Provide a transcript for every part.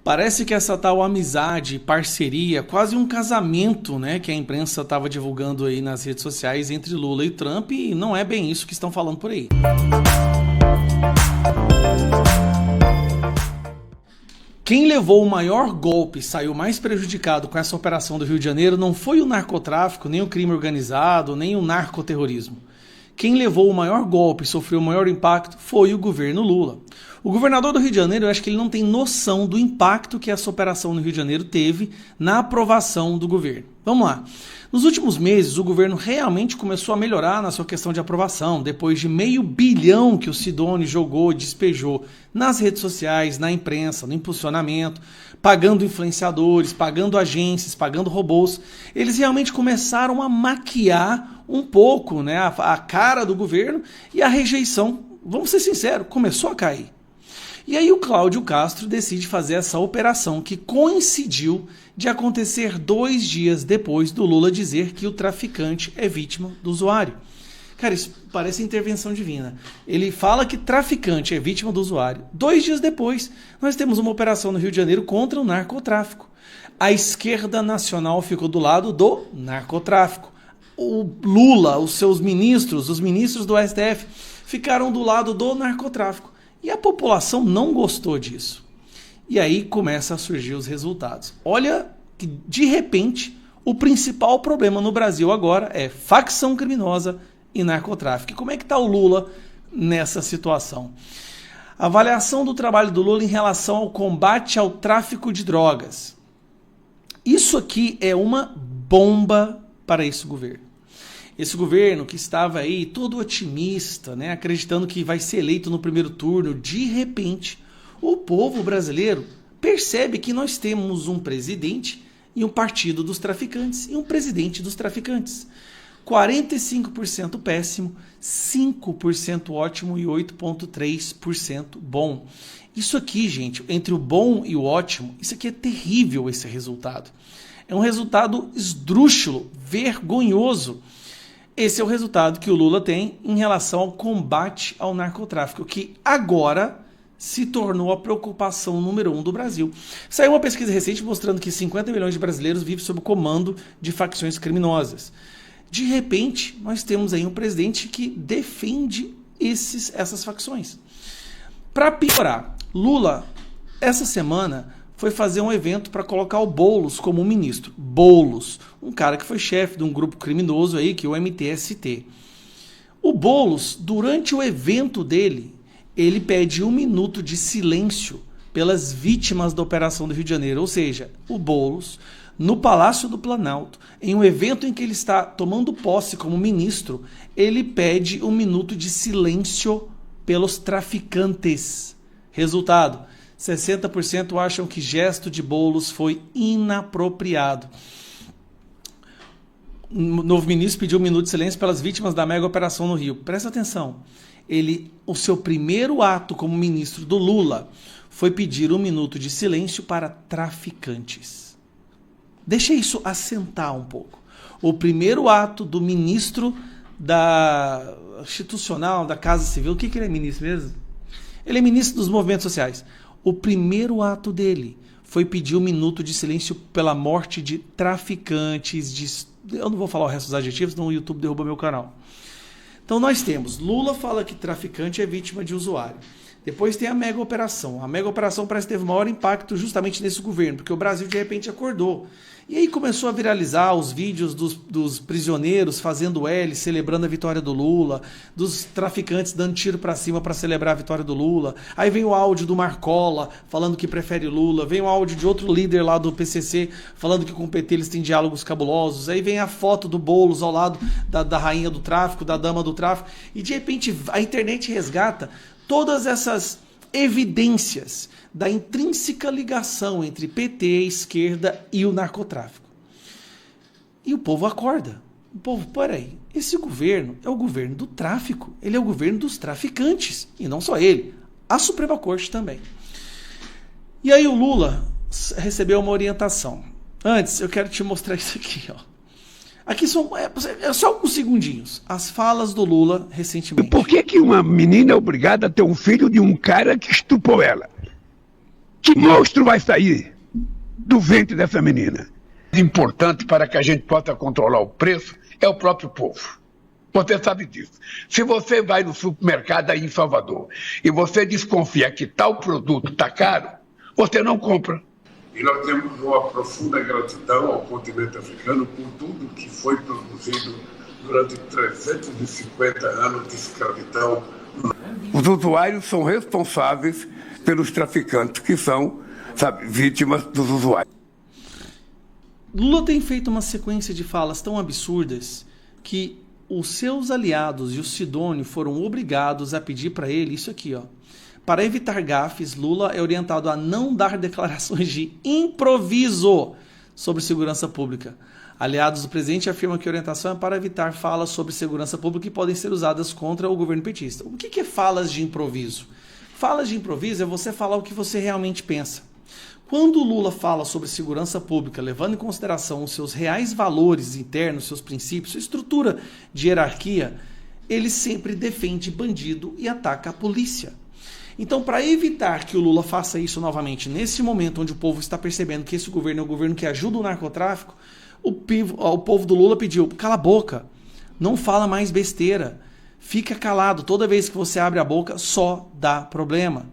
Parece que essa tal amizade, parceria, quase um casamento, né, que a imprensa estava divulgando aí nas redes sociais entre Lula e Trump, e não é bem isso que estão falando por aí. Quem levou o maior golpe, saiu mais prejudicado com essa operação do Rio de Janeiro não foi o narcotráfico, nem o crime organizado, nem o narcoterrorismo. Quem levou o maior golpe e sofreu o maior impacto foi o governo Lula. O governador do Rio de Janeiro, eu acho que ele não tem noção do impacto que essa operação no Rio de Janeiro teve na aprovação do governo. Vamos lá. Nos últimos meses, o governo realmente começou a melhorar na sua questão de aprovação, depois de R$500 bilhão que o Sidoni jogou, despejou nas redes sociais, na imprensa, no impulsionamento, pagando influenciadores, pagando agências, pagando robôs. Eles realmente começaram a maquiar um pouco, né, a cara do governo, e a rejeição, vamos ser sinceros, começou a cair. E aí o Cláudio Castro decide fazer essa operação que coincidiu de acontecer 2 dias depois do Lula dizer que o traficante é vítima do usuário. Cara, isso parece intervenção divina. Ele fala que traficante é vítima do usuário. 2 dias depois, nós temos uma operação no Rio de Janeiro contra o narcotráfico. A esquerda nacional ficou do lado do narcotráfico. O Lula, os seus ministros, os ministros do STF, ficaram do lado do narcotráfico. E a população não gostou disso. E aí começam a surgir os resultados. Olha que, de repente, o principal problema no Brasil agora é facção criminosa e narcotráfico. E como é que está o Lula nessa situação? A avaliação do trabalho do Lula em relação ao combate ao tráfico de drogas. Isso aqui é uma bomba para esse governo. Esse governo que estava aí todo otimista, né, acreditando que vai ser eleito no primeiro turno, de repente, o povo brasileiro percebe que nós temos um presidente e um partido dos traficantes e um presidente dos traficantes. 45% péssimo, 5% ótimo e 8,3% bom. Isso aqui, gente, entre o bom e o ótimo, isso aqui é terrível, esse resultado. É um resultado esdrúxulo, vergonhoso. Esse é o resultado que o Lula tem em relação ao combate ao narcotráfico, que agora se tornou a preocupação número 1 do Brasil. Saiu uma pesquisa recente mostrando que 50 milhões de brasileiros vivem sob o comando de facções criminosas. De repente, nós temos aí um presidente que defende essas facções. Para piorar, Lula, essa semana, foi fazer um evento para colocar o Boulos como ministro. Boulos, um cara que foi chefe de um grupo criminoso aí, que é o MTST. O Boulos, durante o evento dele, ele pede 1 minuto de silêncio pelas vítimas da Operação do Rio de Janeiro. Ou seja, o Boulos, no Palácio do Planalto, em um evento em que ele está tomando posse como ministro, ele pede 1 minuto de silêncio pelos traficantes. Resultado: 60% acham que gesto de Boulos foi inapropriado. O novo ministro pediu 1 minuto de silêncio pelas vítimas da mega operação no Rio. Presta atenção. O seu primeiro ato como ministro do Lula foi pedir 1 minuto de silêncio para traficantes. Deixa isso assentar um pouco. O primeiro ato do ministro da institucional, da Casa Civil, o que ele é ministro mesmo? Ele é ministro dos movimentos sociais. O primeiro ato foi pedir 1 minuto de silêncio pela morte de traficantes. Eu não vou falar o resto dos adjetivos, senão o YouTube derruba meu canal. Então nós temos, Lula fala que traficante é vítima de usuário. Depois tem a mega operação. A mega operação parece que teve maior impacto justamente nesse governo, porque o Brasil de repente acordou. E aí começou a viralizar os vídeos dos prisioneiros fazendo L, celebrando a vitória do Lula, dos traficantes dando tiro para cima para celebrar a vitória do Lula. Aí vem o áudio do Marcola falando que prefere Lula, vem o áudio de outro líder lá do PCC falando que com o PT eles têm diálogos cabulosos. Aí vem a foto do Boulos ao lado da rainha do tráfico, da dama do tráfico. E de repente a internet resgata todas essas evidências da intrínseca ligação entre PT, esquerda e o narcotráfico. E o povo acorda. O povo, peraí, esse governo é o governo do tráfico, ele é o governo dos traficantes, e não só ele, a Suprema Corte também. E aí o Lula recebeu uma orientação. Antes, eu quero te mostrar isso aqui, ó. Aqui é só alguns segundinhos. As falas do Lula recentemente. Por que uma menina é obrigada a ter um filho de um cara que estuprou ela? Que monstro vai sair do ventre dessa menina? Importante para que a gente possa controlar o preço é o próprio povo. Você sabe disso. Se você vai no supermercado aí em Salvador e você desconfia que tal produto está caro, você não compra. E nós temos uma profunda gratidão ao continente africano por tudo que foi produzido durante 350 anos de escravidão. Os usuários são responsáveis pelos traficantes que são, vítimas dos usuários. Lula tem feito uma sequência de falas tão absurdas que os seus aliados e o Sidônio foram obrigados a pedir para ele isso aqui, ó. Para evitar gafes, Lula é orientado a não dar declarações de improviso sobre segurança pública. Aliados do presidente afirmam que a orientação é para evitar falas sobre segurança pública que podem ser usadas contra o governo petista. O que é falas de improviso? Falas de improviso é você falar o que você realmente pensa. Quando o Lula fala sobre segurança pública, levando em consideração os seus reais valores internos, seus princípios, sua estrutura de hierarquia, ele sempre defende bandido e ataca a polícia. Então, para evitar que o Lula faça isso novamente, nesse momento onde o povo está percebendo que esse governo é um governo que ajuda o narcotráfico, o povo do Lula pediu, cala a boca, não fala mais besteira, fica calado, toda vez que você abre a boca só dá problema.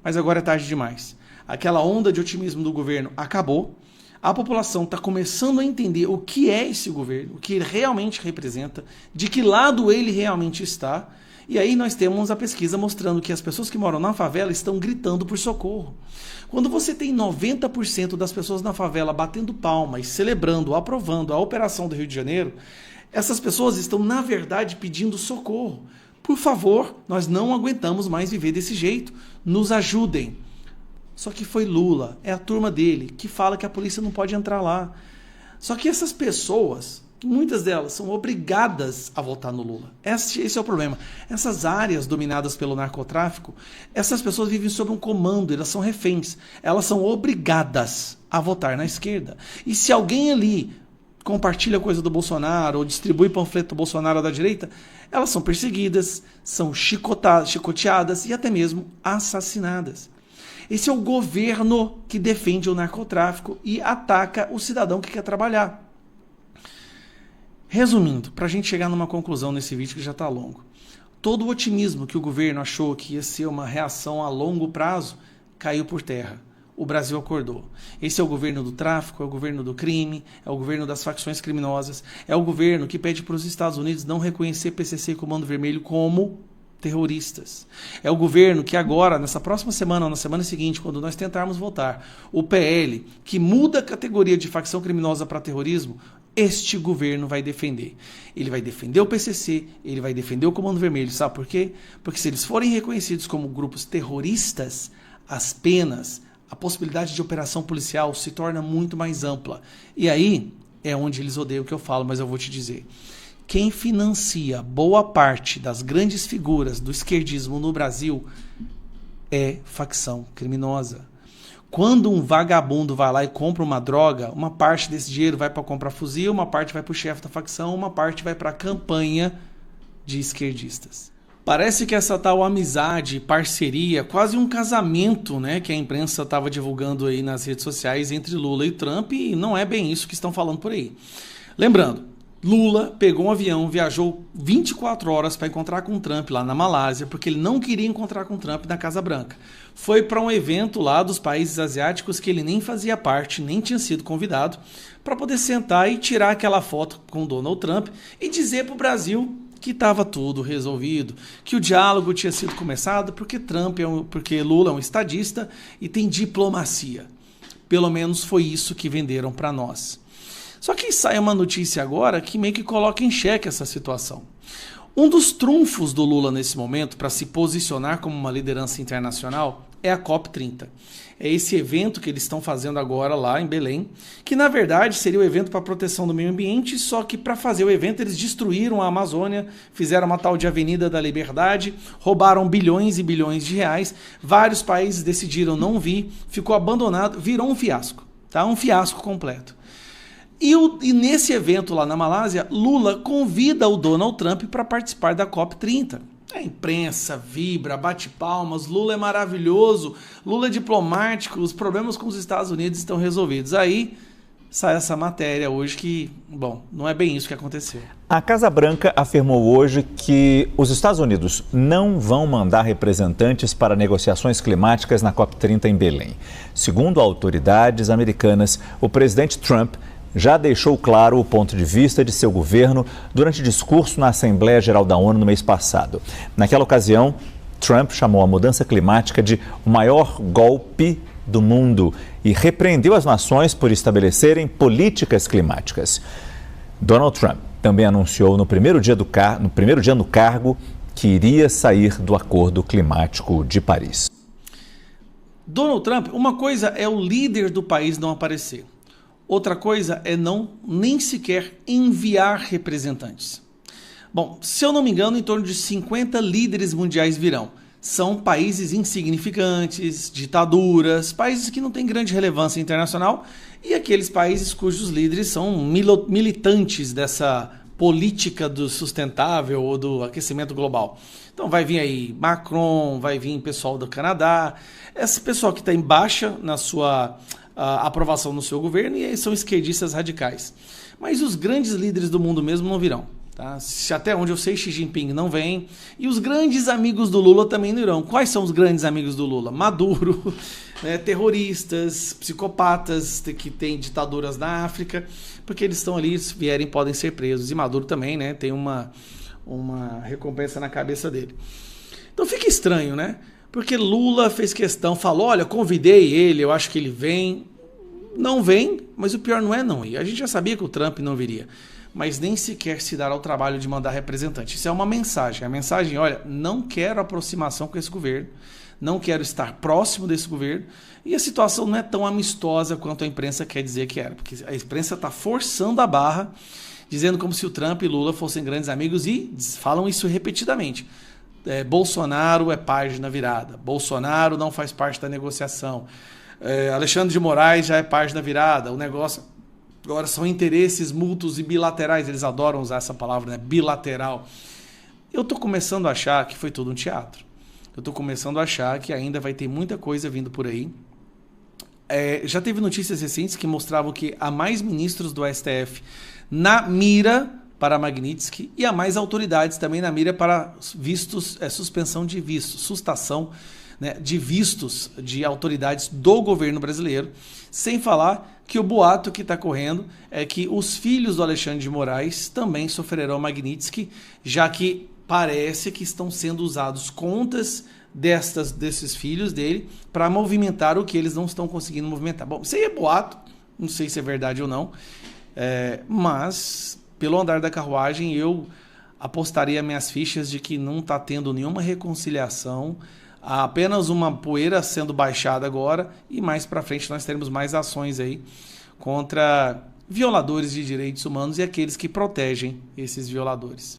Mas agora é tarde demais. Aquela onda de otimismo do governo acabou, a população está começando a entender o que é esse governo, o que ele realmente representa, de que lado ele realmente está. E aí nós temos a pesquisa mostrando que as pessoas que moram na favela estão gritando por socorro. Quando você tem 90% das pessoas na favela batendo palmas, celebrando, aprovando a operação do Rio de Janeiro, essas pessoas estão, na verdade, pedindo socorro. Por favor, nós não aguentamos mais viver desse jeito. Nos ajudem. Só que foi Lula, é a turma dele, que fala que a polícia não pode entrar lá. Só que essas pessoas, muitas delas são obrigadas a votar no Lula. Esse é o problema. Essas áreas dominadas pelo narcotráfico, essas pessoas vivem sob um comando, elas são reféns. Elas são obrigadas a votar na esquerda. E se alguém ali compartilha coisa do Bolsonaro ou distribui panfleto do Bolsonaro da direita, elas são perseguidas, são chicoteadas e até mesmo assassinadas. Esse é o governo que defende o narcotráfico e ataca o cidadão que quer trabalhar. Resumindo, para a gente chegar numa conclusão nesse vídeo que já está longo, todo o otimismo que o governo achou que ia ser uma reação a longo prazo caiu por terra. O Brasil acordou. Esse é o governo do tráfico, é o governo do crime, é o governo das facções criminosas, é o governo que pede para os Estados Unidos não reconhecer PCC e Comando Vermelho como terroristas. É o governo que agora, nessa próxima semana ou na semana seguinte, quando nós tentarmos votar o PL, que muda a categoria de facção criminosa para terrorismo, este governo vai defender. Ele vai defender o PCC, ele vai defender o Comando Vermelho. Sabe por quê? Porque se eles forem reconhecidos como grupos terroristas, as penas, a possibilidade de operação policial se torna muito mais ampla. E aí é onde eles odeiam o que eu falo, mas eu vou te dizer. Quem financia boa parte das grandes figuras do esquerdismo no Brasil é facção criminosa. Quando um vagabundo vai lá e compra uma droga, uma parte desse dinheiro vai para comprar fuzil, uma parte vai para o chefe da facção, uma parte vai para a campanha de esquerdistas. Parece que essa tal amizade, parceria, quase um casamento, né, que a imprensa estava divulgando aí nas redes sociais entre Lula e Trump, e não é bem isso que estão falando por aí. Lembrando, Lula pegou um avião, viajou 24 horas para encontrar com Trump lá na Malásia, porque ele não queria encontrar com Trump na Casa Branca. Foi para um evento lá dos países asiáticos que ele nem fazia parte, nem tinha sido convidado, para poder sentar e tirar aquela foto com Donald Trump e dizer para o Brasil que estava tudo resolvido, que o diálogo tinha sido começado porque Lula é um estadista e tem diplomacia. Pelo menos foi isso que venderam para nós. Só que sai uma notícia agora que meio que coloca em xeque essa situação. Um dos trunfos do Lula nesse momento para se posicionar como uma liderança internacional é a COP30. É esse evento que eles estão fazendo agora lá em Belém, que na verdade seria o evento para a proteção do meio ambiente, só que para fazer o evento eles destruíram a Amazônia, fizeram uma tal de Avenida da Liberdade, roubaram bilhões e bilhões de reais, vários países decidiram não vir, ficou abandonado, virou um fiasco, tá? Um fiasco completo. E nesse evento lá na Malásia, Lula convida o Donald Trump para participar da COP30. A imprensa vibra, bate palmas, Lula é maravilhoso, Lula é diplomático, os problemas com os Estados Unidos estão resolvidos. Aí sai essa matéria hoje que, bom, não é bem isso que aconteceu. A Casa Branca afirmou hoje que os Estados Unidos não vão mandar representantes para negociações climáticas na COP30 em Belém. Segundo autoridades americanas, o presidente Trump já deixou claro o ponto de vista de seu governo durante discurso na Assembleia Geral da ONU no mês passado. Naquela ocasião, Trump chamou a mudança climática de o maior golpe do mundo e repreendeu as nações por estabelecerem políticas climáticas. Donald Trump também anunciou no primeiro dia no cargo que iria sair do Acordo Climático de Paris. Donald Trump, uma coisa é o líder do país não aparecer. Outra coisa é não nem sequer enviar representantes. Bom, se eu não me engano, em torno de 50 líderes mundiais virão. São países insignificantes, ditaduras, países que não têm grande relevância internacional e aqueles países cujos líderes são militantes dessa política do sustentável ou do aquecimento global. Então vai vir aí Macron, vai vir pessoal do Canadá, esse pessoal que está em baixa na sua aprovação no seu governo e são esquerdistas radicais. Mas os grandes líderes do mundo mesmo não virão. Tá? Se até onde eu sei, Xi Jinping não vem. E os grandes amigos do Lula também não irão. Quais são os grandes amigos do Lula? Maduro, né, terroristas, psicopatas que têm ditaduras na África, porque eles estão ali, se vierem, podem ser presos. E Maduro também, né, tem uma recompensa na cabeça dele. Então fica estranho, né? Porque Lula fez questão, falou, olha, convidei ele, eu acho que ele vem. Não vem, mas o pior não é não ir. A gente já sabia que o Trump não viria, mas nem sequer se dará ao trabalho de mandar representante. Isso é uma mensagem. A mensagem, olha, não quero aproximação com esse governo, não quero estar próximo desse governo, e a situação não é tão amistosa quanto a imprensa quer dizer que era, porque a imprensa está forçando a barra, dizendo como se o Trump e Lula fossem grandes amigos e falam isso repetidamente. Bolsonaro é página virada, Bolsonaro não faz parte da negociação, Alexandre de Moraes já é página virada, o negócio agora são interesses mútuos e bilaterais, eles adoram usar essa palavra, né? Bilateral. Eu estou começando a achar que foi tudo um teatro, eu estou começando a achar que ainda vai ter muita coisa vindo por aí. Já teve notícias recentes que mostravam que há mais ministros do STF na mira para Magnitsky e há mais autoridades também na mira para vistos, suspensão de vistos, sustação, né, de vistos de autoridades do governo brasileiro, sem falar que o boato que está correndo é que os filhos do Alexandre de Moraes também sofrerão Magnitsky, já que parece que estão sendo usados contas desses filhos dele para movimentar o que eles não estão conseguindo movimentar. Bom, isso aí é boato, não sei se é verdade ou não, mas pelo andar da carruagem eu apostaria minhas fichas de que não está tendo nenhuma reconciliação, há apenas uma poeira sendo baixada agora e mais para frente nós teremos mais ações aí contra violadores de direitos humanos e aqueles que protegem esses violadores.